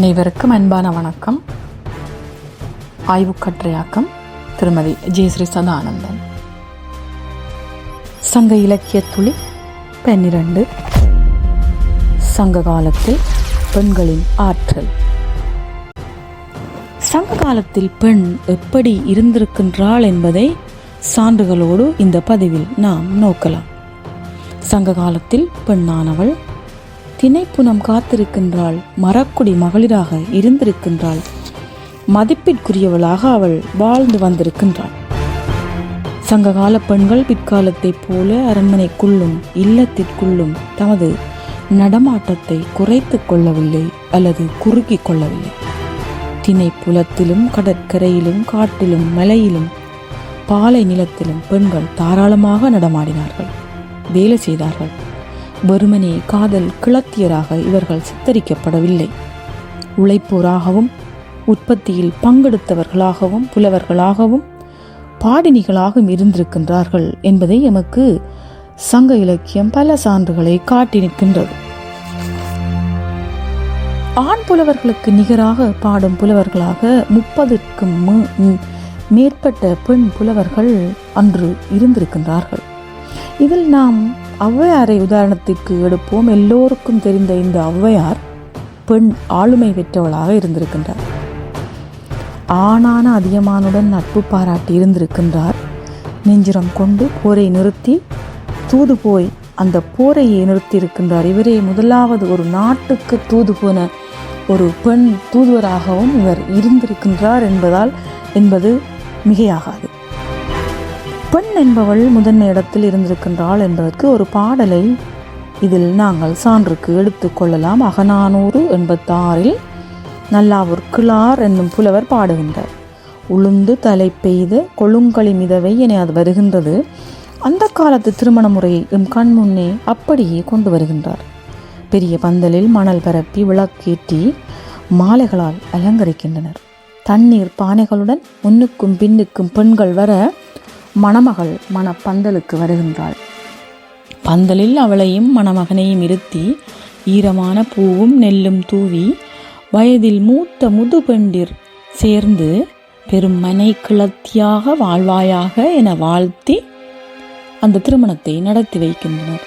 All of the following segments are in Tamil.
அனைவருக்கும் அன்பான வணக்கம். ஆய்வுக்கட்டுரையாக்கம் திருமதி ஜெயஸ்ரீ சதானந்தன். சங்க இலக்கிய துளி 12. சங்க காலத்தில் பெண்களின் ஆற்றல். சங்க காலத்தில் பெண் எப்படி இருந்திருக்கின்றாள் என்பதை சான்றுகளோடு இந்த பதிவில் நாம் நோக்கலாம். சங்க காலத்தில் பெண்ணானவள் திணைப்புனம் காத்திருக்கின்றாள், மரக்குடி மகளிராக இருந்திருக்கின்றாள், மதிப்பிற்குரியவளாக அவள் வாழ்ந்து வந்திருக்கின்றாள். சங்ககால பெண்கள் பிற்காலத்தைப் போல அரண்மனைக்குள்ளும் இல்லத்திற்குள்ளும் தமது நடமாட்டத்தை குறைத்து கொள்ளவில்லை அல்லது குறுக்கிக் கொள்ளவில்லை. திணைப்புலத்திலும் கடற்கரையிலும் காட்டிலும் மலையிலும் பாலை நிலத்திலும் பெண்கள் தாராளமாக நடமாடினார்கள், வேலை செய்தார்கள். வெறுமனே காதல் கிளத்தியராக இவர்கள் சித்தரிக்கப்படவில்லை. உழைப்போராகவும் உற்பத்தியில் பங்கெடுத்தவர்களாகவும் புலவர்களாகவும் பாடினிகளாகவும் இருந்திருக்கின்றார்கள் என்பதை எமக்கு சங்க இலக்கியம் பல சான்றுகளை காட்டி நிற்கின்றது. ஆண் புலவர்களுக்கு நிகராக பாடும் புலவர்களாக 30க்கும் மேற்பட்ட பெண் புலவர்கள் அன்று இருந்திருக்கின்றார்கள். இதில் நாம் ஔவையாரை உதாரணத்திற்கு எடுப்போம். எல்லோருக்கும் தெரிந்த இந்த ஔவையார் பெண் ஆளுமை பெற்றவளாக இருந்திருக்கின்றார். ஆணான அதியமானுடன் நட்பு பாராட்டி இருந்திருக்கின்றார். நெஞ்சுரம் கொண்டு போரை நிறுத்தி தூது போய் அந்த போரையை நிறுத்தி இருக்கின்றார். இவரே முதலாவது ஒரு நாட்டுக்கு தூது போன ஒரு பெண் தூதுவராகவும் இவர் இருந்திருக்கின்றார் என்பது மிகையாகாது. பெண் என்பவள் முதன்மை இடத்தில் இருந்திருக்கின்றாள் என்பதற்கு ஒரு பாடலை இதில் நாங்கள் சான்றுக்கு எடுத்துக்கொள்ளலாம். அகநானூறு 86 நல்லாவூர் கிளார் என்னும் புலவர் பாடுகின்றார். உளுந்து தலை பெய்த கொழுங்களி மிதவை என அது வருகின்றது. அந்த காலத்து திருமண முறையை எம் கண் முன்னே அப்படியே கொண்டு வருகின்றார். பெரிய பந்தலில் மணல் பரப்பி விளக்கேற்றி மாலைகளால் அலங்கரிக்கின்றனர். தண்ணீர் பானைகளுடன் முன்னுக்கும் பின்னுக்கும் பெண்கள் வர மணமகள் மணப்பந்தலுக்கு வருகின்றாள். பந்தலில் அவளையும் மணமகனையும் இருத்தி ஈரமான பூவும் நெல்லும் தூவி வயதில் மூத்த முதுபெண்டிர் சேர்ந்து பெரும் மனை கிளத்தியாக வாழ்வாயாக என வாழ்த்தி அந்த திருமணத்தை நடத்தி வைக்கின்றனர்.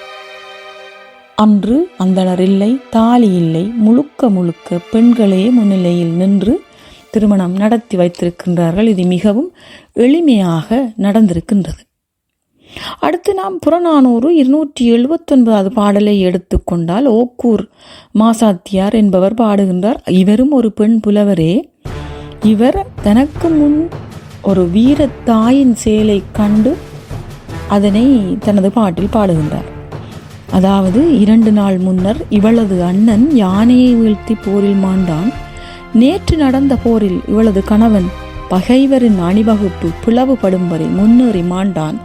அன்று அந்தணர் இல்லை, தாலி இல்லை, முழுக்க பெண்களே முன்னிலையில் நின்று திருமணம் நடத்தி வைத்திருக்கின்றார்கள். இது மிகவும் எளிமையாக நடந்திருக்கின்றது. அடுத்து நாம் புறநானூறு 279 பாடலை எடுத்துக்கொண்டால் ஓக்கூர் மாசாத்தியார் என்பவர் பாடுகின்றார். இவரும் ஒரு பெண் புலவரே. இவர் தனக்கு முன் ஒரு வீரத்தாயின் செயலை கண்டு அதனை தனது பாட்டில் பாடுகின்றார். அதாவது 2 நாள் முன்னர் இவளது அண்ணன் யானையை வீழ்த்தி போரில் மாண்டான். நேற்று நடந்த போரில் இவளது கணவன் பகைவரின் அணிவகுப்பு பிளவுபடும் வரை முன்னேறி மாண்டான்.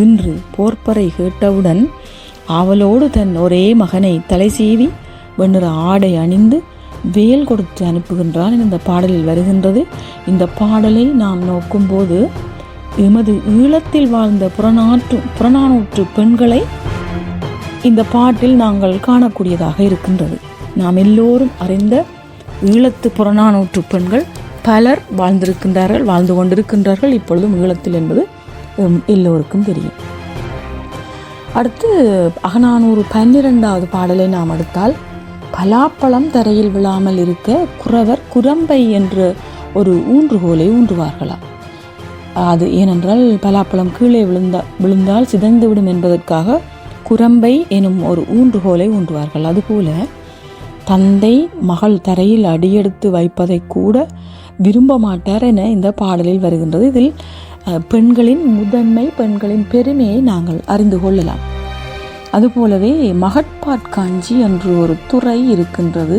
இன்று போர்ப்பறை கேட்டவுடன் அவளோடு தன் ஒரே மகனை தலை சீவி வெண்ணிற ஆடை அணிந்து வேல் கொடுத்து அனுப்புகின்றான். இந்த பாடலில் வருகின்றது. இந்த பாடலை நாம் நோக்கும்போது எமது ஈழத்தில் வாழ்ந்த புறநானூற்று பெண்களை இந்த பாட்டில் நாங்கள் காணக்கூடியதாக இருக்கின்றது. நாம் எல்லோரும் அறிந்த ஈழத்து புறநானூற்று பெண்கள் பலர் வாழ்ந்திருக்கின்றார்கள், வாழ்ந்து கொண்டிருக்கின்றார்கள் இப்பொழுதும் ஈழத்தில் என்பது எல்லோருக்கும் தெரியும். அடுத்து அகநானூறு 12 பாடலை நாம் எடுத்தால் பலாப்பழம் தரையில் விழாமல் இருக்க குறவர் குரம்பை என்ற ஒரு ஊன்றுகோலை ஊன்றுவார்களாம். அது ஏனென்றால் பலாப்பழம் கீழே விழுந்தால் சிதைந்துவிடும் என்பதற்காக குரம்பை எனும் ஒரு ஊன்றுகோலை ஊன்றுவார்கள். அதுபோல தந்தை மகள் தரையில் அடியெடுத்து வைப்பதை கூட விரும்ப மாட்டார் என இந்த பாடலில் வருகின்றது. இதில் பெண்களின் முதன்மை, பெண்களின் பெருமையை நாங்கள் அறிந்து கொள்ளலாம். அதுபோலவே மகட்பாட்காஞ்சி என்று ஒரு துறை இருக்கின்றது.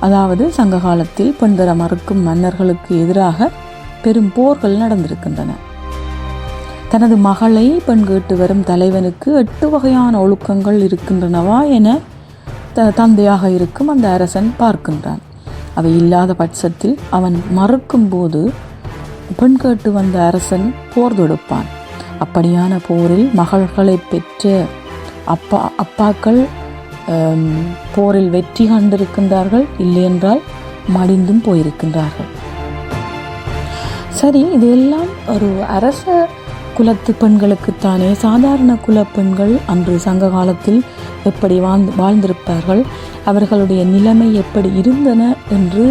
அதாவது சங்க காலத்தில் பெண் தர மறுக்கும் மன்னர்களுக்கு எதிராக பெரும் போர்கள் நடந்திருக்கின்றன. தனது மகளை பெண் கேட்டு வரும் தலைவனுக்கு 8 வகையான ஒழுக்கங்கள் இருக்கின்றனவா என தந்தையாக இருக்கும் அந்த அரசன் பார்க்கின்றான். அவை இல்லாத பட்சத்தில் அவன் மறுக்கும் போது பெண் கேட்டு வந்த அரசன் போர் தொடுப்பான். அப்படியான போரில் மகள்களை பெற்ற அப்பாக்கள் போரில் வெற்றி கண்டிருக்கின்றார்கள். இல்லையென்றால் மடிந்தும் போயிருக்கின்றார்கள். சரி, இதெல்லாம் ஒரு அரச குலத்து பெண்களுக்குத்தானே. சாதாரண குல பெண்கள் அன்று சங்க காலத்தில் எப்படி வாழ்ந்திருப்பார்கள், அவர்களுடைய நிலைமை எப்படி இருந்தன என்று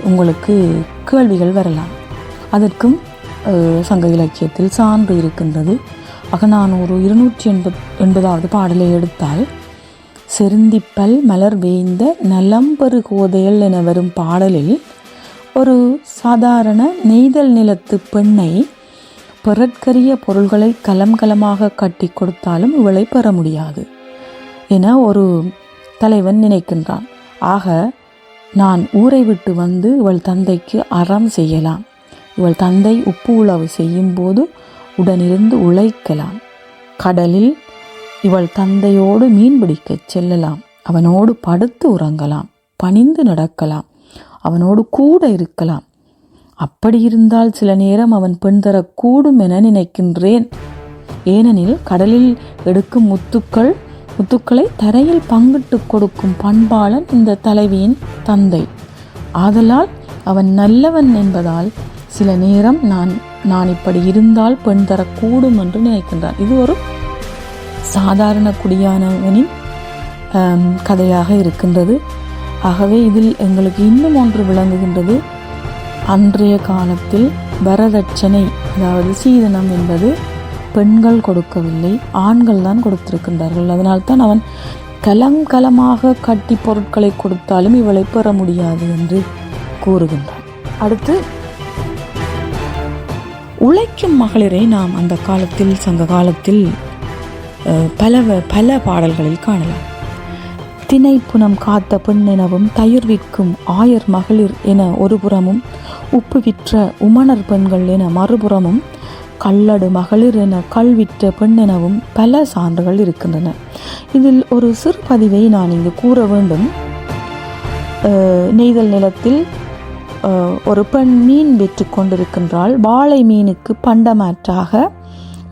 உங்களுக்கு கேள்விகள் வரலாம். அதற்கும் சங்க இலக்கியத்தில் சான்று இருக்கின்றது. அகநானூறு 280வது பாடலை எடுத்தால், செருந்திப்பல் மலர் வேய்ந்த நலம்பெரு கோதையல் என வரும் பாடலில் ஒரு சாதாரண நெய்தல் நிலத்து பெண்ணை பிறற்கரிய பொருள்களை கலமாக கட்டி கொடுத்தாலும் இவளை பெற முடியாது என ஒரு தலைவன் நினைக்கின்றான். ஆக நான் ஊரை விட்டு வந்து இவள் தந்தைக்கு அறம் செய்யலாம், இவள் தந்தை உப்பு உழவு செய்யும் போது உடனிருந்து உழைக்கலாம், கடலில் இவள் தந்தையோடு மீன் பிடிக்கச் செல்லலாம், அவனோடு படுத்து உறங்கலாம், பணிந்து நடக்கலாம், அவனோடு கூட இருக்கலாம். அப்படி இருந்தால் சில நேரம் அவன் பெண் தரக்கூடும் என நினைக்கின்றேன். ஏனெனில் கடலில் எடுக்கும் முத்துக்களை தரையில் பங்கிட்டு கொடுக்கும் பண்பாளன் இந்த தலைவியின் தந்தை. ஆதலால் அவன் நல்லவன் என்பதால் சில நேரம் நான் இப்படி இருந்தால் பெண் தரக்கூடும் என்று நினைக்கின்றான். இது ஒரு சாதாரண குடியானவனின் கதையாக இருக்கின்றது. ஆகவே இதில் எங்களுக்கு இன்னும் ஒன்று விளங்குகின்றது. அன்றைய காலத்தில் வரதட்சணை, அதாவது சீதனம் என்பது பெண்கள் கொடுக்கவில்லை, ஆண்கள் தான் கொடுத்திருக்கின்றார்கள். அதனால்தான் அவன் கலமாக கட்டி பொருட்களை கொடுத்தாலும் இவளை பெற முடியாது என்று கூறுகின்றான். அடுத்து, உழைக்கும் மகளிரை நாம் அந்த காலத்தில் சங்க காலத்தில் பல பாடல்களில் காணலாம். தினை புனம் காத்த பெண் எனவும், தயிர் விற்கும் ஆயர் மகளிர் என ஒரு புறமும், உப்பு விற்ற உமணர் பெண்கள் என மறுபுறமும், கல்லடு மகளிர் என கல்விற்ற பெண் எனவும் பல சான்றுகள் இருக்கின்றன. இதில் ஒரு சிறு பதிவை நான் இங்கு கூற வேண்டும். நெய்தல் நிலத்தில் ஒரு பெண் மீன் விற்று கொண்டிருக்கின்றாள். வாழை மீனுக்கு பண்டமாற்றாக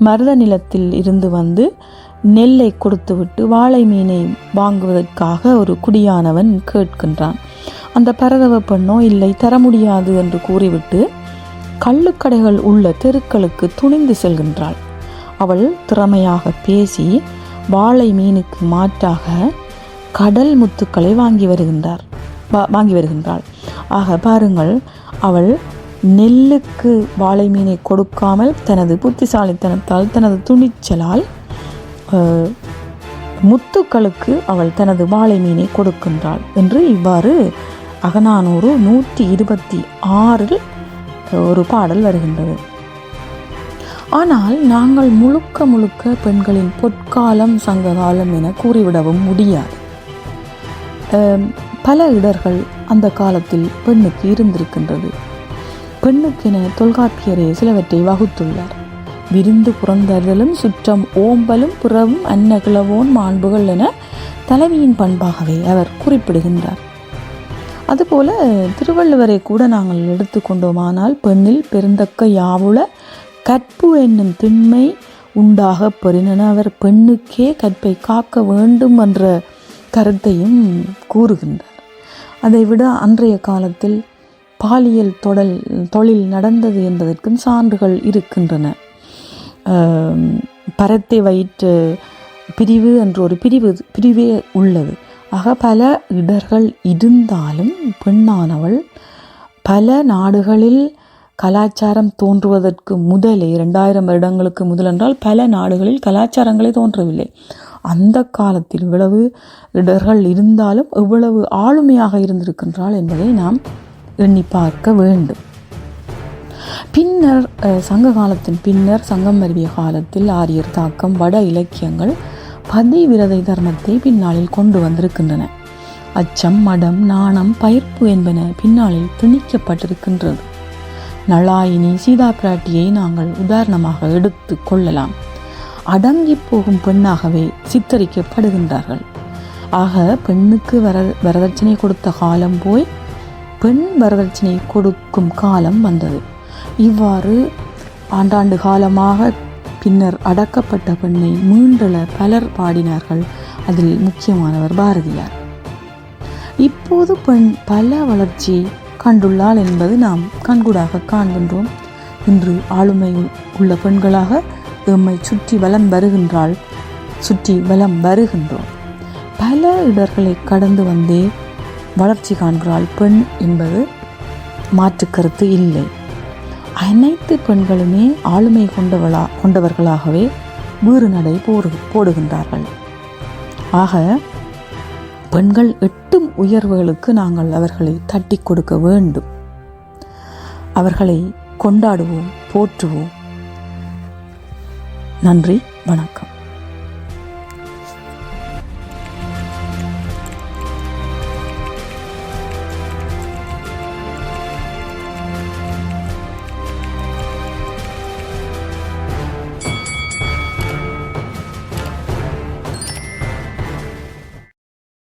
மருத நிலத்தில் இருந்து வந்து நெல்லை கொடுத்துவிட்டு வாழை மீனை வாங்குவதற்காக ஒரு குடியானவன் கேட்கின்றான். அந்த பரதவ பெண்ணோ இல்லை, தர முடியாது என்று கூறிவிட்டு கள்ளுக்கடைகள் உள்ள தெருக்களுக்கு துணிந்து செல்கின்றாள். அவள் திறமையாக பேசி வாழை மீனுக்கு மாற்றாக கடல் முத்துக்களை வாங்கி வருகின்றாள். ஆக பாருங்கள், அவள் நெல்லுக்கு வாழை மீனை கொடுக்காமல் தனது புத்திசாலித்தனத்தால், தனது துணிச்சலால் முத்துக்களுக்கு அவள் தனது வாழை மீனை கொடுக்கின்றாள் என்று இவ்வாறு அகநானூறு 126 ஒரு பாடல் வருகின்றது. ஆனால் நாங்கள் முழுக்க பெண்களின் பொற்காலம் சங்ககாலம் என கூறிவிடவும் முடியாது. பல இடர்கள் அந்த காலத்தில் பெண்ணுக்கு இருந்திருக்கின்றது. பெண்ணுக்கென தொல்காப்பியரே சிலவற்றை வகுத்துள்ளார். விருந்து புறந்தறுதலும் சுற்றம் ஓம்பலும் புறவும் அன்னகிழவோன் மாண்புகள் என தலைவியின் பண்பாகவே அவர் குறிப்பிடுகின்றார். அதுபோல திருவள்ளுவரை கூட நாங்கள் எடுத்துக்கொண்டோமானால், பெண்ணில் பெருந்தக்க யாவுள கற்பு என்னும் திண்மை உண்டாக பெறின அவர் பெண்ணுக்கே கற்பை காக்க வேண்டும் என்ற கருத்தையும் கூறுகின்றார். அதைவிட அன்றைய காலத்தில் பாலியல் தொழில் நடந்தது என்பதற்கும் சான்றுகள் இருக்கின்றன. பரத்தை வயிற்று பிரிவு என்ற ஒரு பிரிவே உள்ளது. ஆக பல இடர்கள் இருந்தாலும் பெண்ணானவள் பல நாடுகளில் கலாச்சாரம் தோன்றுவதற்கு முதலே 2000 வருடங்களுக்கு முதல் என்றால் பல நாடுகளில் கலாச்சாரங்களே தோன்றவில்லை. அந்த காலத்தில் இவ்வளவு இடர்கள் இருந்தாலும் எவ்வளவு ஆளுமையாக இருந்திருக்கின்றாள் என்பதை நாம் எண்ணி பார்க்க வேண்டும். பின்னர் சங்க காலத்தின் பின்னர் சங்கம் வருவிய காலத்தில் ஆரியர் தாக்கம், வட இலக்கியங்கள் பதிவிரதை தர்மத்தை பின்னாளில் கொண்டு வந்திருக்கின்றன. அச்சம், மடம், நாணம், பயிர்ப்பு என்பன பின்னாளில் திணிக்கப்பட்டிருக்கின்றது. நளாயினி, சீதா பிராட்டியை நாங்கள் உதாரணமாக எடுத்து கொள்ளலாம். அடங்கி போகும் பெண்ணாகவே சித்தரிக்கப்படுகின்றார்கள். ஆக பெண்ணுக்கு வரதட்சணை கொடுத்த காலம் போய் பெண் வரதட்சணை கொடுக்கும் காலம் வந்தது. இவ்வாறு ஆண்டாண்டு காலமாக பின்னர் அடக்கப்பட்ட பெண்ணை மீண்டெழ பலர் பாடினார்கள். அதில் முக்கியமானவர் பாரதியார். இப்போது பெண் பல வளர்ச்சி கண்டுள்ளாள் என்பது நாம் கண்கூடாக காண்கின்றோம். இன்று ஆளுமையில் உள்ள பெண்களாக எம்மை சுற்றி வலம் வருகின்றோம். பல இடர்களை கடந்து வந்தே வளர்ச்சி காண்கிறாள் பெண் என்பது மாற்று கருத்து இல்லை. அனைத்து பெண்களுமே ஆளுமை கொண்டவர்களாகவே வீறு நடை போடுகின்றார்கள். ஆக பெண்கள் எட்டும் உயர்வுகளுக்கு நாங்கள் அவர்களை தட்டி கொடுக்க வேண்டும். அவர்களை கொண்டாடுவோம், போற்றுவோம். நன்றி, வணக்கம்.